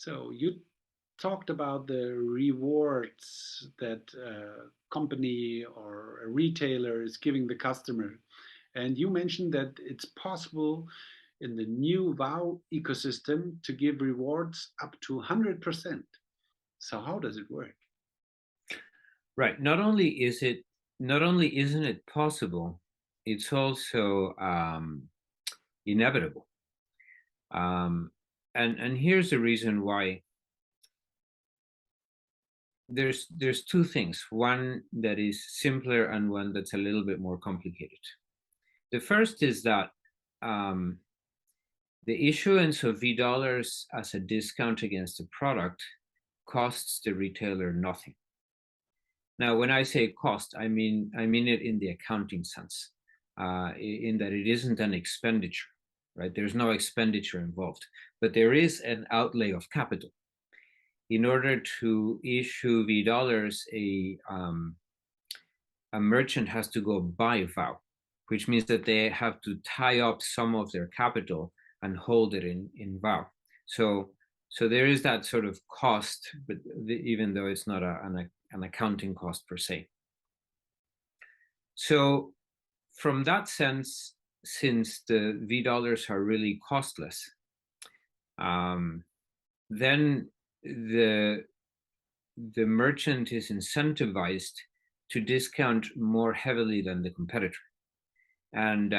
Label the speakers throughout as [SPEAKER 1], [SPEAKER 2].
[SPEAKER 1] So you talked about the rewards that a company or a retailer is giving the customer. And you mentioned that it's possible in the new Vow ecosystem to give rewards up to 100%. So how does it work?
[SPEAKER 2] Right. Not only isn't it possible, it's also inevitable. Um, and here's the reason why. There's two things. One that is simpler and one that's a little bit more complicated. The first is that um, the issuance of V dollars as a discount against a product costs the retailer nothing. Now, when I say cost, I mean it in the accounting sense, in that it isn't an expenditure, right? There's no expenditure involved, but there is an outlay of capital. In order to issue V dollars, a merchant has to go buy Vow, which means that they have to tie up some of their capital and hold it in Vow. So there is that sort of cost, but even though it's not an accounting cost per se. So from that sense, since the V dollars are really costless, then the merchant is incentivized to discount more heavily than the competitor, and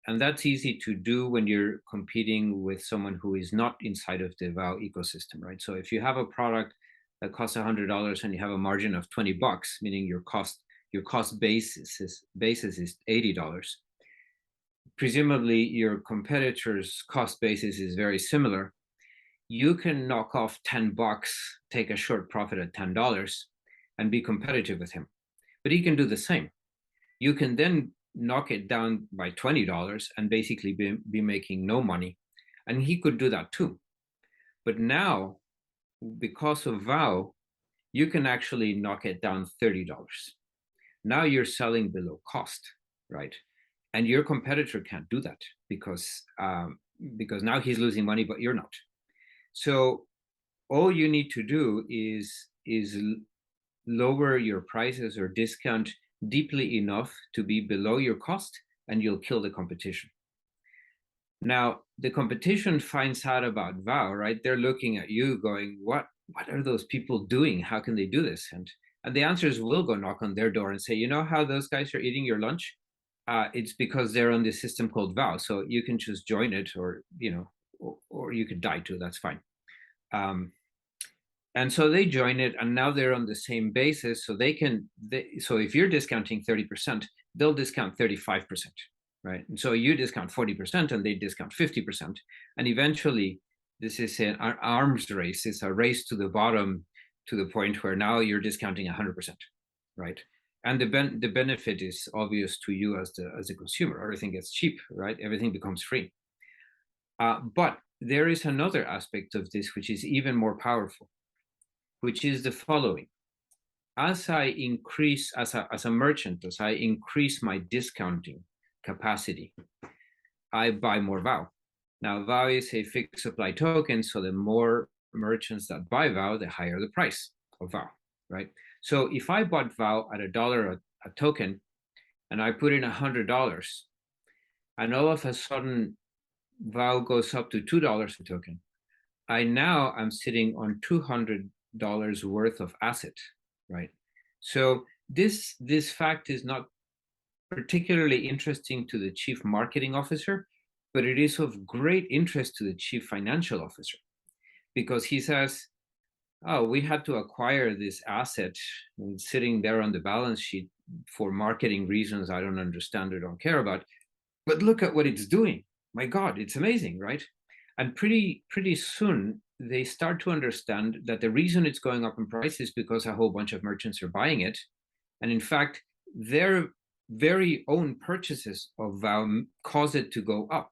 [SPEAKER 2] that's easy to do when you're competing with someone who is not inside of the Vow ecosystem, right? So if you have a product that costs $100 and you have a margin of $20, meaning your cost basis is $80. Presumably, your competitor's cost basis is very similar. You can knock off $10, take a short profit at $10, and be competitive with him. But he can do the same. You can then knock it down by $20 and basically be making no money. And he could do that too. But now, because of Vow, you can actually knock it down $30. Now you're selling below cost, right? And your competitor can't do that because now he's losing money, but you're not. So all you need to do is lower your prices or discount deeply enough to be below your cost, and you'll kill the competition. Now, the competition finds out about Vow, right? They're looking at you going, what are those people doing? How can they do this? And the answers will go knock on their door and say, you know how those guys are eating your lunch? It's because they're on this system called Vow. So you can just join it, or or you could die too. That's fine. And so they join it, and now they're on the same basis. So so if you're discounting 30%, they'll discount 35%, right? And so you discount 40% and they discount 50%. And eventually, this is an arms race. It's a race to the bottom, to the point where now you're discounting 100%, right? And the benefit is obvious to you as the consumer. Everything gets cheap, right? Everything becomes free. But there is another aspect of this which is even more powerful, which is the following. As I increase, as a merchant, as I increase my discounting capacity, I buy more Vow. Now, Vow is a fixed supply token, so the more merchants that buy Vow, the higher the price of Vow, right? So if I bought Vow at $1 a token, and I put in $100, and all of a sudden Vow goes up to $2 a token, I'm sitting on $200 worth of asset, right? So this fact is not particularly interesting to the chief marketing officer, but it is of great interest to the chief financial officer, because he says, oh, we had to acquire this asset sitting there on the balance sheet for marketing reasons I don't understand or don't care about, but look at what it's doing. My God, it's amazing, right? And pretty soon they start to understand that the reason it's going up in price is because a whole bunch of merchants are buying it. And in fact, their very own purchases of Vow cause it to go up.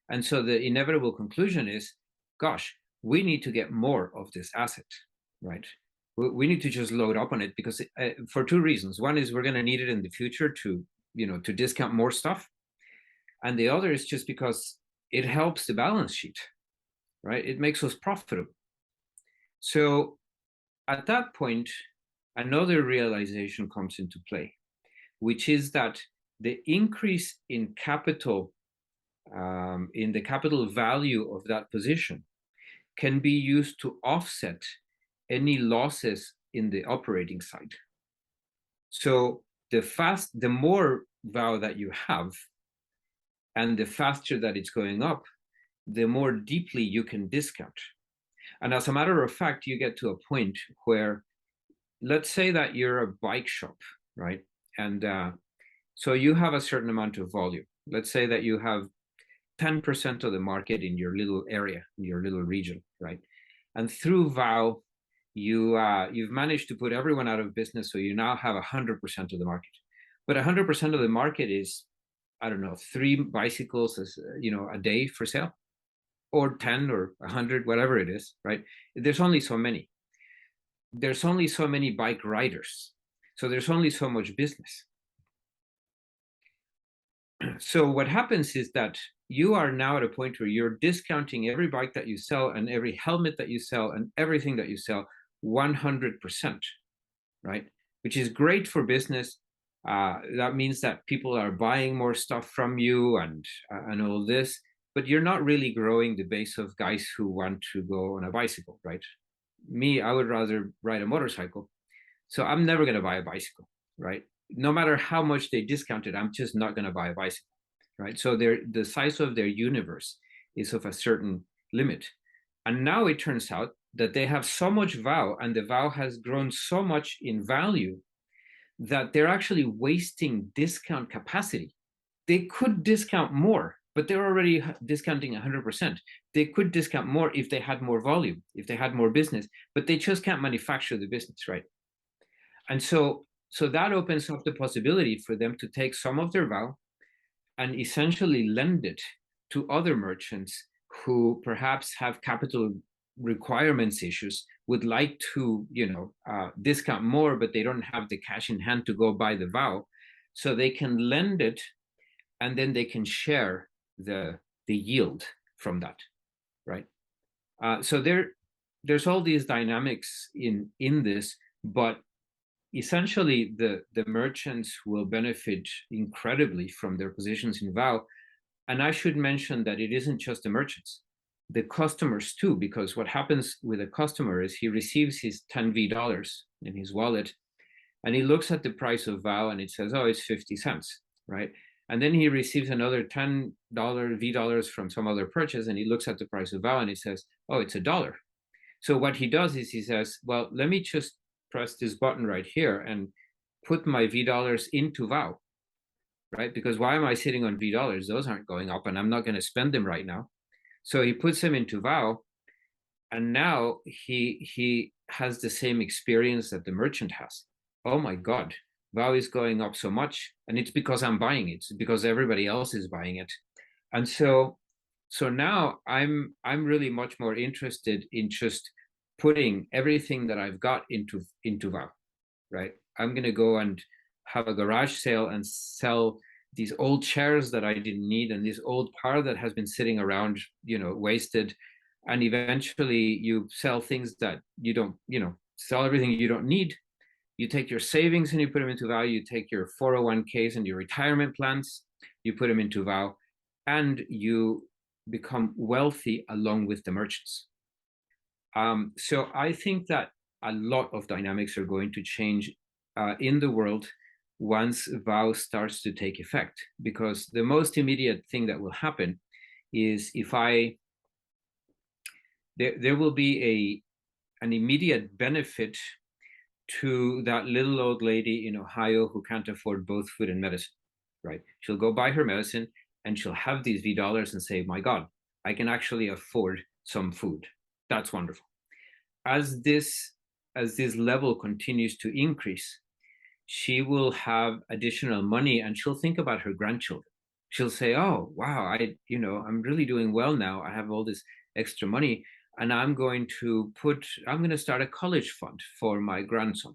[SPEAKER 2] And so the inevitable conclusion is, gosh, we need to get more of this asset, right? We need to just load up on it, because for two reasons. One is we're going to need it in the future to discount more stuff. And the other is just because it helps the balance sheet, right? It makes us profitable. So at that point, another realization comes into play, which is that the increase in capital, in the capital value of that position, can be used to offset any losses in the operating side. So the more vow that you have, and the faster that it's going up, the more deeply you can discount. And as a matter of fact, you get to a point where, let's say that you're a bike shop, right? And so you have a certain amount of volume. Let's say that you have 10% of the market in your little area, in your little region, right? And through Vow, you've managed to put everyone out of business, so you now have 100% of the market. But 100% of the market is, I don't know, 3 bicycles a day for sale, or 10 or 100, whatever it is, right? There's only so many. There's only so many bike riders, so there's only so much business. So what happens is that you are now at a point where you're discounting every bike that you sell and every helmet that you sell and everything that you sell 100%, right? Which is great for business. That means that people are buying more stuff from you and all this, but you're not really growing the base of guys who want to go on a bicycle, right? Me, I would rather ride a motorcycle. So I'm never going to buy a bicycle, right? No matter how much they discount it, I'm just not going to buy a bicycle, right? So the size of their universe is of a certain limit. And now it turns out that they have so much Vow, and the Vow has grown so much in value that they're actually wasting discount capacity. They could discount more, but they're already discounting 100%. They could discount more if they had more volume, if they had more business, but they just can't manufacture the business, right? And so that opens up the possibility for them to take some of their Vow and essentially lend it to other merchants who perhaps have capital requirements issues, would like to discount more, but they don't have the cash in hand to go buy the Vow, so they can lend it, and then they can share the yield from that, right? So there's all these dynamics in this, but essentially the merchants will benefit incredibly from their positions in Vow. And I should mention that it isn't just the merchants, the customers too, because what happens with a customer is he receives his 10 V dollars in his wallet, and he looks at the price of Vow and it says, oh, it's 50 cents, right? And then he receives another $10 V dollars from some other purchase, and he looks at the price of Vow and he says, oh, it's $1. So what he does is he says, well, let me just press this button right here and put my V dollars into Vow, right? Because why am I sitting on V dollars? Those aren't going up, and I'm not going to spend them right now. So he puts them into Vow, and now he has the same experience that the merchant has. Oh my God, Vow is going up so much, and it's because I'm buying it. It's because everybody else is buying it. And so now I'm really much more interested in just putting everything that I've got into Vow, right? I'm going to go and have a garage sale and sell these old chairs that I didn't need, and this old car that has been sitting around, wasted. And eventually you sell things that you don't, sell everything you don't need. You take your savings and you put them into Vow. You take your 401ks and your retirement plans, you put them into Vow, and you become wealthy along with the merchants. So I think that a lot of dynamics are going to change in the world once Vow starts to take effect, because the most immediate thing that will happen is there will be an immediate benefit to that little old lady in Ohio who can't afford both food and medicine, right? She'll go buy her medicine and she'll have these V dollars and say, my God, I can actually afford some food. That's wonderful. As this level continues to increase, she will have additional money, and she'll think about her grandchildren. She'll say, oh, wow, I'm really doing well now. I have all this extra money, and I'm going to start a college fund for my grandson,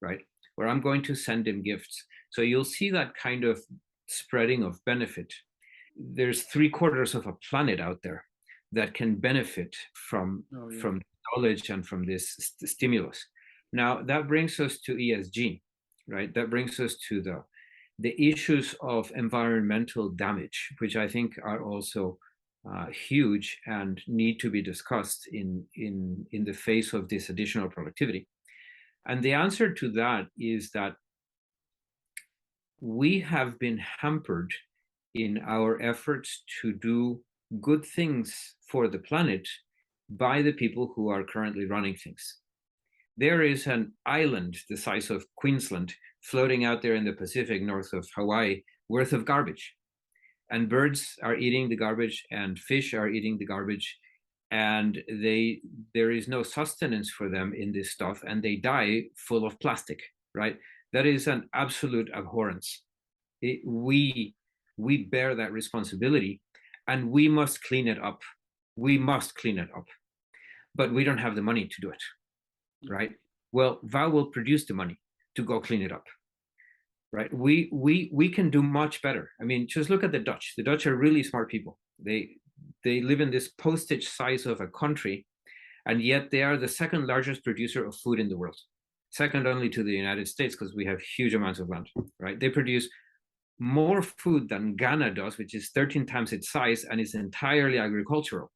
[SPEAKER 2] right? Where I'm going to send him gifts. So you'll see that kind of spreading of benefit. There's 3/4 of a planet out there that can benefit from knowledge and from this stimulus. Now that brings us to ESG, right? That brings us to the issues of environmental damage, which I think are also huge and need to be discussed in the face of this additional productivity. And the answer to that is that we have been hampered in our efforts to do good things for the planet by the people who are currently running things. There is an island the size of Queensland floating out there in the Pacific north of Hawaii worth of garbage. And birds are eating the garbage and fish are eating the garbage. And there is no sustenance for them in this stuff, and they die full of plastic, right? That is an absolute abhorrence. We bear that responsibility, and we must clean it up. We must clean it up, but we don't have the money to do it, right? Well, Vow will produce the money to go clean it up, right? We can do much better. I mean, just look at the Dutch. The Dutch are really smart people. They live in this postage size of a country, and yet they are the second largest producer of food in the world, second only to the United States, because we have huge amounts of land, right? They produce more food than Ghana does, which is 13 times its size, and is entirely agricultural.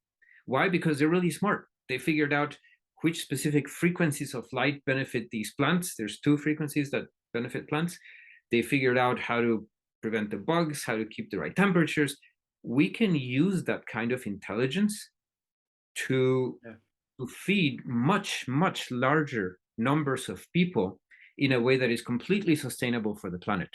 [SPEAKER 2] Why? Because they're really smart. They figured out which specific frequencies of light benefit these plants. There's 2 frequencies that benefit plants. They figured out how to prevent the bugs, how to keep the right temperatures. We can use that kind of intelligence to feed much, much larger numbers of people in a way that is completely sustainable for the planet.